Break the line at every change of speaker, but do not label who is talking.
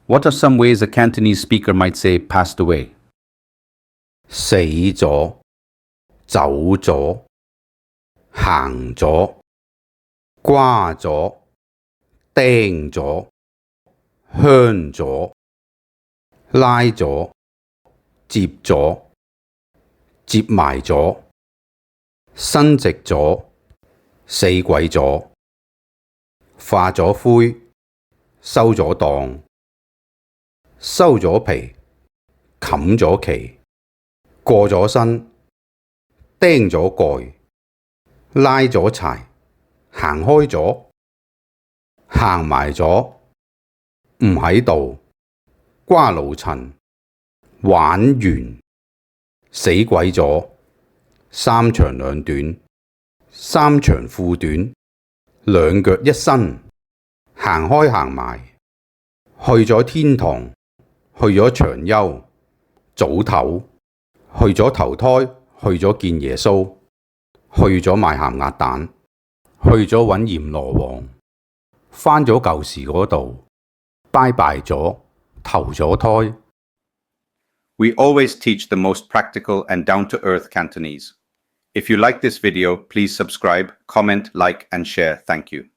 What are some ways a Cantonese speaker might say passed away?
死咗、走咗、行咗、瓜咗、釘咗、香咗、拉咗、接咗、接埋咗、伸直咗、死鬼咗、化咗灰、收咗檔、收咗皮、冚咗旗、過咗身、釘咗蓋、拉咗柴、行開咗、行埋咗、唔喺度、瓜老襯、玩完、死鬼咗、三長兩短、三長褲短、兩腳一伸、行開行埋、去咗天堂、去咗長休、早唞、去咗投胎、去咗見耶穌、去咗賣鹹鴨蛋、去咗搵閻羅王、返咗舊時嗰度、拜拜咗、投咗胎。
We always teach the most practical and down-to-earth Cantonese. If you like this video, please subscribe, comment, like, and share. Thank you.